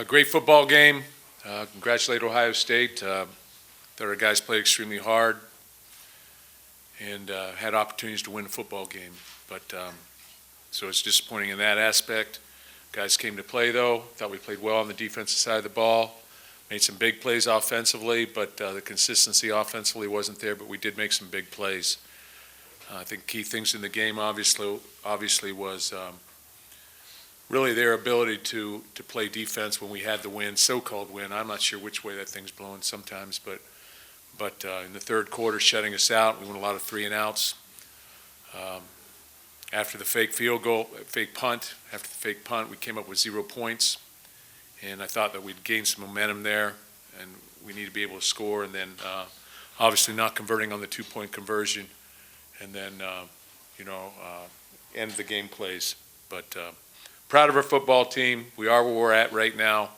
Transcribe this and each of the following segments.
Great football game. Congratulate Ohio State. Thought our guys played extremely hard and had opportunities to win a football game. But so it's disappointing in that aspect. Guys came to play though. Thought we played well on the defensive side of the ball. Made some big plays offensively, but the consistency offensively wasn't there. But we did make some big plays. I think key things in the game obviously was really their ability to play defense when we had the win, so-called win. I'm not sure which way that thing's blowing sometimes, but in the third quarter, shutting us out. We won a lot of 3-and-outs. After the fake punt, we came up with 0 points, and I thought that we'd gain some momentum there, and we need to be able to score, and then obviously not converting on the 2-point conversion, and then end the game plays. But proud of our football team. We are where we're at right now.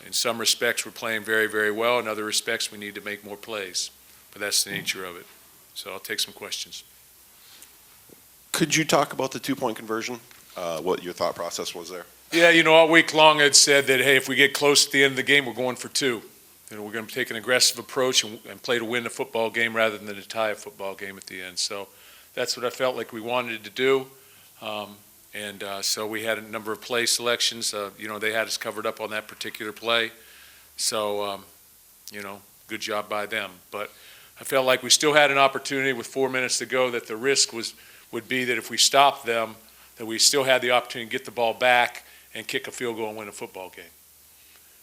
In some respects, we're playing very, very well. In other respects, we need to make more plays. But that's the nature of it. So I'll take some questions. Could you talk about the 2-point conversion, what your thought process was there? Yeah, all week long I'd said that, hey, if we get close to the end of the game, we're going for 2. We're going to take an aggressive approach and play to win a football game rather than to tie a football game at the end. So that's what I felt like we wanted to do. So we had a number of play selections. They had us covered up on that particular play. So, good job by them. But I felt like we still had an opportunity with 4 minutes to go, that the risk would be that if we stopped them, that we still had the opportunity to get the ball back and kick a field goal and win a football game.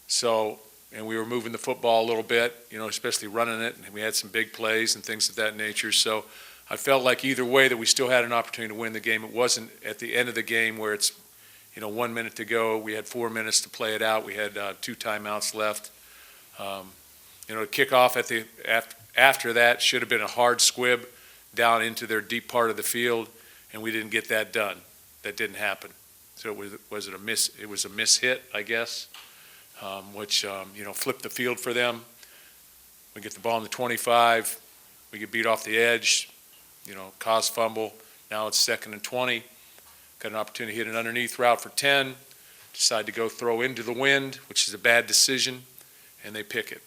So, and we were moving the football a little bit, especially running it, and we had some big plays and things of that nature. So I felt like either way that we still had an opportunity to win the game. It wasn't at the end of the game where it's, 1 minute to go. We had 4 minutes to play it out. We had 2 timeouts left. To kick off after that should have been a hard squib down into their deep part of the field, and we didn't get that done. That didn't happen. So it was a miss. It was a miss hit, I guess, which flipped the field for them. We get the ball in the 25. We get beat off the edge. Cause fumble. Now it's 2nd and 20. Got an opportunity to hit an underneath route for 10. Decide to go throw into the wind, which is a bad decision, and they pick it.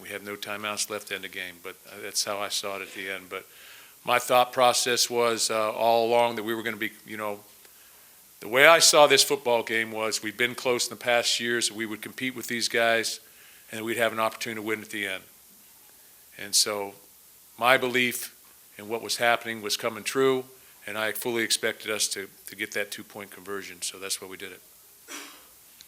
We had no timeouts left to end the game, but that's how I saw it at the end. But my thought process was all along that we were going to be, the way I saw this football game was we've been close in the past years. We would compete with these guys, and we'd have an opportunity to win at the end. And so my belief in what was happening was coming true, and I fully expected us to get that 2-point conversion. So that's why we did it.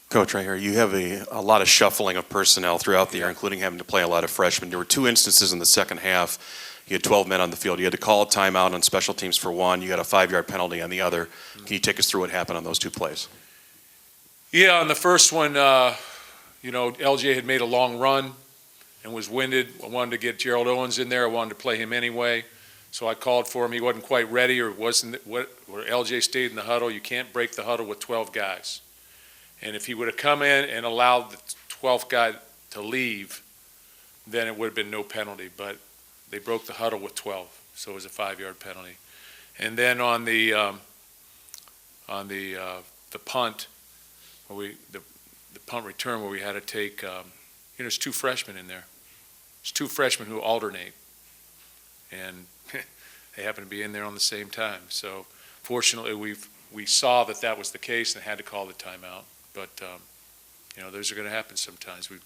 Coach, right here, you have a lot of shuffling of personnel throughout the year, including having to play a lot of freshmen. There were 2 instances in the second half. You had 12 men on the field. You had to call a timeout on special teams for one. You got a 5-yard penalty on the other. Can you take us through what happened on those 2 plays? Yeah, on the first one, LJ had made a long run and was winded. I wanted to get Gerald Owens in there. I wanted to play him anyway. So I called for him. He wasn't quite ready, or where LJ stayed in the huddle. You can't break the huddle with 12 guys. And if he would have come in and allowed the 12th guy to leave, then it would have been no penalty. But they broke the huddle with 12, so it was a 5-yard penalty. And then on the punt, where the punt return, where we had to take, there's 2 freshmen in there. There's 2 freshmen who alternate, and they happen to be in there on the same time. So fortunately, we saw that was the case and had to call the timeout. But those are going to happen sometimes. We're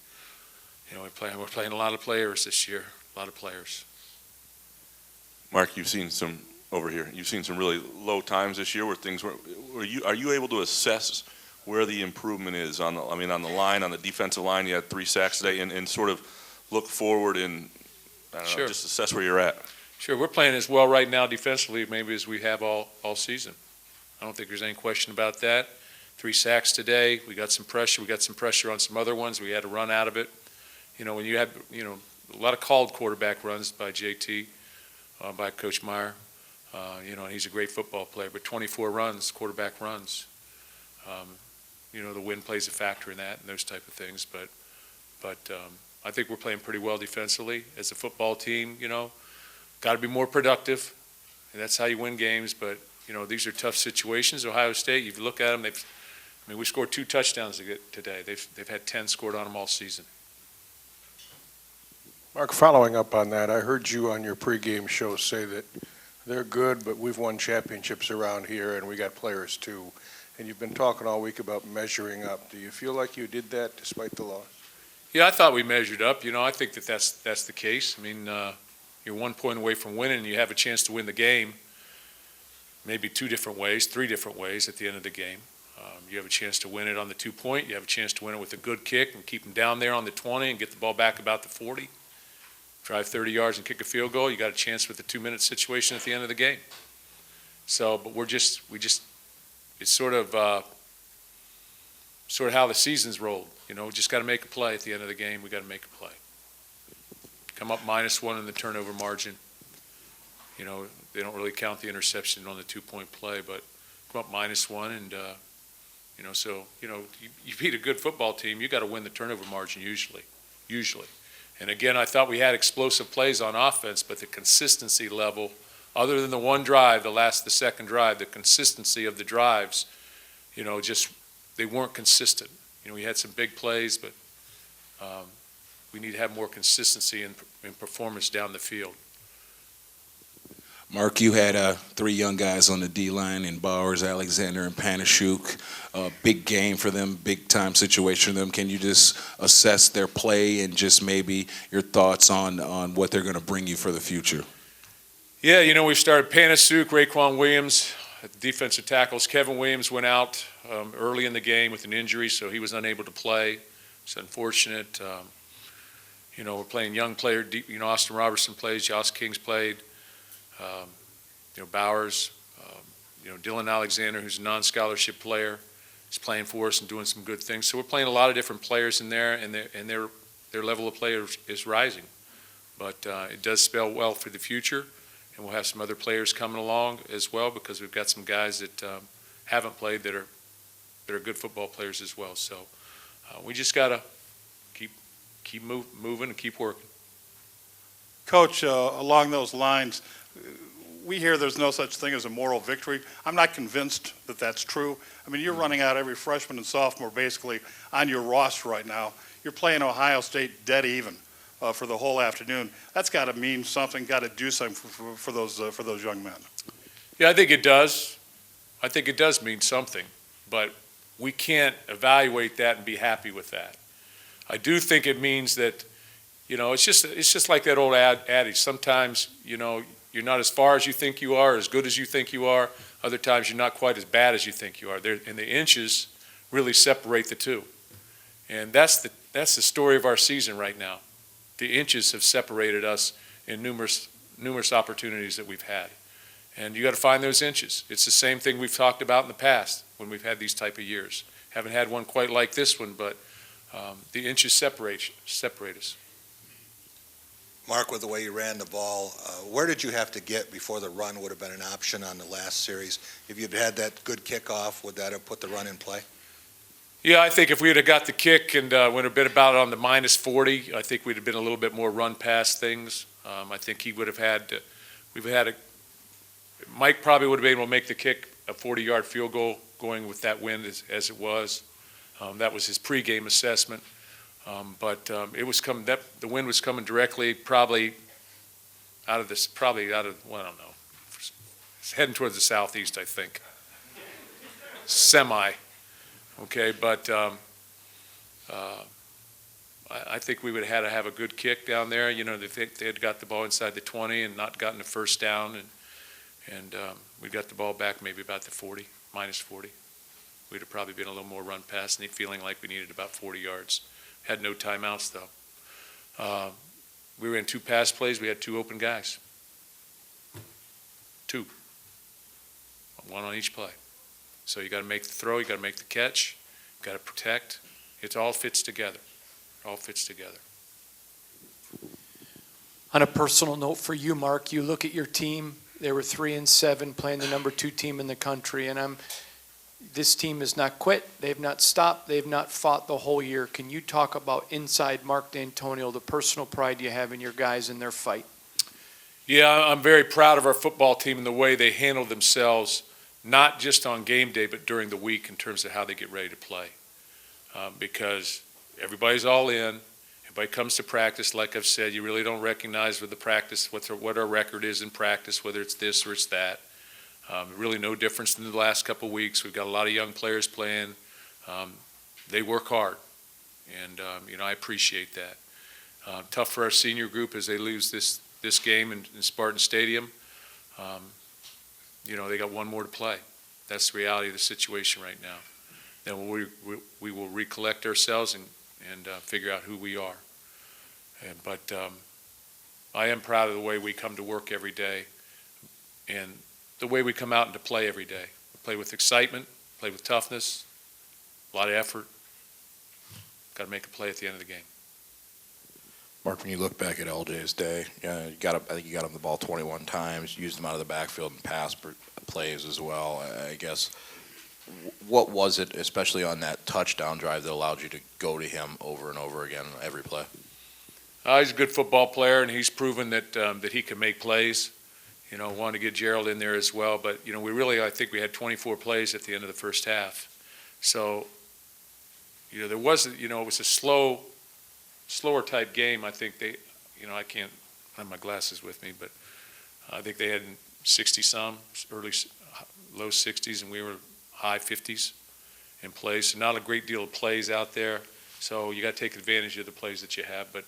playing a lot of players this year, a lot of players. Mark, you've seen some really low times this year where things were. Are you able to assess where the improvement is on the line, on the defensive line? You had 3 sacks today, and sort of look forward and Sure. Just assess where you're at. Sure, we're playing as well right now defensively maybe as we have all season. I don't think there's any question about that. 3 sacks today. We got some pressure. We got some pressure on some other ones. We had to run out of it. When you had a lot of called quarterback runs by JT, by Coach Meyer. And he's a great football player. But 24 runs, quarterback runs. The wind plays a factor in that and those type of things. But I think we're playing pretty well defensively as a football team. Got to be more productive, and that's how you win games. But these are tough situations. Ohio State, you look at them, I mean, we scored 2 touchdowns today. They've had 10 scored on them all season. Mark, following up on that, I heard you on your pregame show say that they're good, but we've won championships around here, and we got players too. And you've been talking all week about measuring up. Do you feel like you did that despite the loss? Yeah, I thought we measured up. I think that's the case. I mean, you're 1 point away from winning, and you have a chance to win the game. Maybe 2 different ways, 3 different ways at the end of the game. You have a chance to win it on the 2-point. You have a chance to win it with a good kick and keep them down there on the 20 and get the ball back about the 40. Drive 30 yards and kick a field goal. You got a chance with a 2-minute situation at the end of the game. So, but it's sort of how the season's rolled. Just got to make a play at the end of the game. We got to make a play. Come up -1 in the turnover margin. They don't really count the interception on the 2-point play, but come up -1 and, you beat a good football team, you got to win the turnover margin usually. And again, I thought we had explosive plays on offense, but the consistency level, other than the one drive, the second drive, the consistency of the drives, they weren't consistent. We had some big plays, but we need to have more consistency in performance down the field. Mark, you had 3 young guys on the D-line in Bowers, Alexander, and Panashuk. Big game for them, big-time situation for them. Can you just assess their play and just maybe your thoughts on what they're going to bring you for the future? Yeah, we started Panashuk, Raekwon Williams, at the defensive tackles. Kevin Williams went out early in the game with an injury, so he was unable to play. It's unfortunate. We're playing young player. Austin Robertson plays. Josh Kings played. Bowers, Dylan Alexander, who's a non-scholarship player, is playing for us and doing some good things. So we're playing a lot of different players in there, and their level of play is rising. But it does spell well for the future, and we'll have some other players coming along as well because we've got some guys that haven't played that are good football players as well. So we just got to keep moving and keep working. Coach, along those lines, we hear there's no such thing as a moral victory. I'm not convinced that that's true. I mean, you're running out every freshman and sophomore basically on your roster right now. You're playing Ohio State dead even for the whole afternoon. That's got to mean something, got to do something for those young men. Yeah, I think it does. I think it does mean something, but we can't evaluate that and be happy with that. I do think it means that, it's just like that old adage. Sometimes, you're not as far as you think you are, as good as you think you are. Other times you're not quite as bad as you think you are. And the inches really separate the two. And that's the story of our season right now. The inches have separated us in numerous opportunities that we've had. And you got to find those inches. It's the same thing we've talked about in the past when we've had these type of years. Haven't had one quite like this one, but the inches separate us. Mark, with the way you ran the ball, where did you have to get before the run would have been an option on the last series? If you'd had that good kickoff, would that have put the run in play? Yeah, I think if we would have got the kick and would have been about on the -40, I think we'd have been a little bit more run past things. I think he would have had, Mike probably would have been able to make the kick, a 40-yard field goal going with that wind as it was. That was his pregame assessment. But it was coming. The wind was coming directly, probably out of, well, I don't know. It's heading towards the southeast, I think. Semi. Okay, but I think we would have had to have a good kick down there. They had got the ball inside the 20 and not gotten a first down, and we got the ball back maybe about the 40, -40. We'd have probably been a little more run past, and feeling like we needed about 40 yards. Had no timeouts, though. We were in 2 pass plays. We had 2 open guys. 2. 1 on each play. So you got to make the throw. You got to make the catch. You got to protect. It all fits together. It all fits together. On a personal note for you, Mark, you look at your team. They were 3-7, playing the number 2 team in the country, and this team has not quit. They've not stopped. They've not fought the whole year. Can you talk about inside Mark Dantonio, the personal pride you have in your guys in their fight? Yeah, I'm very proud of our football team and the way they handled themselves not just on game day, but during the week in terms of how they get ready to play. Because everybody's all in. Everybody comes to practice. Like I've said, you really don't recognize with the practice what our record is in practice, whether it's this or it's that. Really no difference in the last couple of weeks. We've got a lot of young players playing. They work hard, and I appreciate that. Tough for our senior group as they lose this game in Spartan Stadium. They got one more to play. That's the reality of the situation right now. Then we will recollect ourselves and figure out who we are. But I am proud of the way we come to work every day and the way we come out into play every day. We play with excitement, play with toughness, a lot of effort. Got to make a play at the end of the game. Mark, when you look back at LJ's day, I think you got him the ball 21 times, used him out of the backfield and pass plays as well. I guess, what was it, especially on that touchdown drive, that allowed you to go to him over and over again every play? He's a good football player, and he's proven that he can make plays. Wanted to get Gerald in there as well, but I think we had 24 plays at the end of the first half. So, there wasn't, it was a slower type game. I think I can't have my glasses with me, but I think they had 60-some, low 60s, and we were high 50s in plays. So not a great deal of plays out there. So you got to take advantage of the plays that you have. But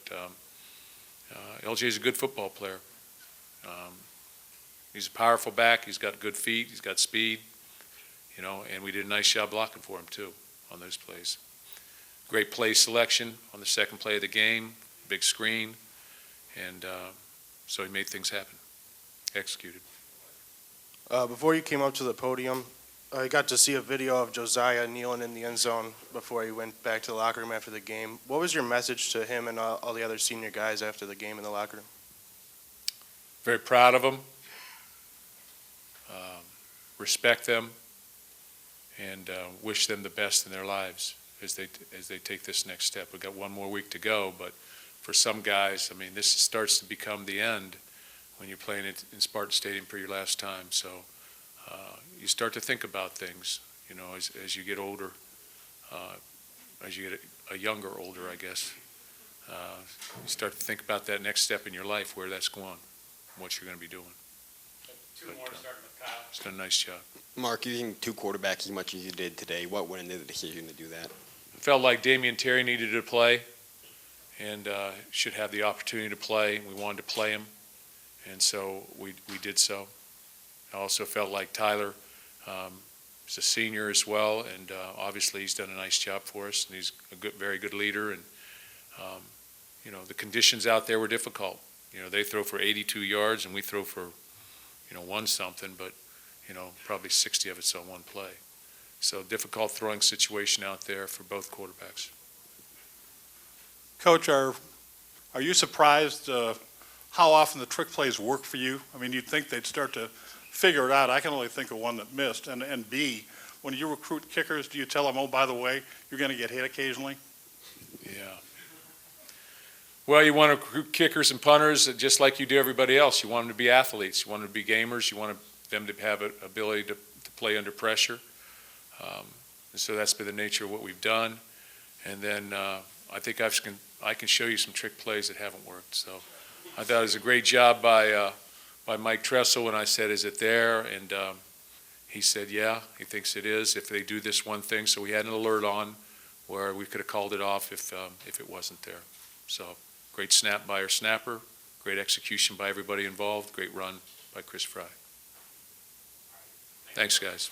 LJ is a good football player. He's a powerful back. He's got good feet. He's got speed. And we did a nice job blocking for him too on those plays. Great play selection on the second play of the game, big screen, and so he made things happen, executed. Before you came up to the podium, I got to see a video of Josiah kneeling in the end zone before he went back to the locker room after the game. What was your message to him and all the other senior guys after the game in the locker room? Very proud of them, respect them, and wish them the best in their lives as they take this next step. We've got one more week to go, but for some guys, this starts to become the end when you're playing it in Spartan Stadium for your last time. So you start to think about things, as you get older, as you get a younger older, I guess. You start to think about that next step in your life, where that's going, what you're going to be doing. Two more starting with Kyle. He's done a nice job. Mark, using two quarterbacks as much as you did today, what went into the decision to do that? Felt like Damian Terry needed to play and should have the opportunity to play. We wanted to play him, and so we did so. I also felt like Tyler is a senior as well, and obviously he's done a nice job for us, and he's a very good leader. And the conditions out there were difficult. They throw for 82 yards, and we throw for one something, but probably 60 of it's on one play. So difficult throwing situation out there for both quarterbacks. Coach, are you surprised how often the trick plays work for you? You'd think they'd start to figure it out. I can only think of one that missed. And B, when you recruit kickers, do you tell them, oh, by the way, you're going to get hit occasionally? Yeah. Well, you want to recruit kickers and punters just like you do everybody else. You want them to be athletes. You want them to be gamers. You want them to have an ability to play under pressure. And so that's been the nature of what we've done. And then I think I can show you some trick plays that haven't worked. So I thought it was a great job by Mike Tressel when I said, is it there? And he said, yeah, he thinks it is if they do this one thing. So we had an alert on where we could have called it off if it wasn't there. So great snap by our snapper, great execution by everybody involved, great run by Chris Fry. Thanks, guys.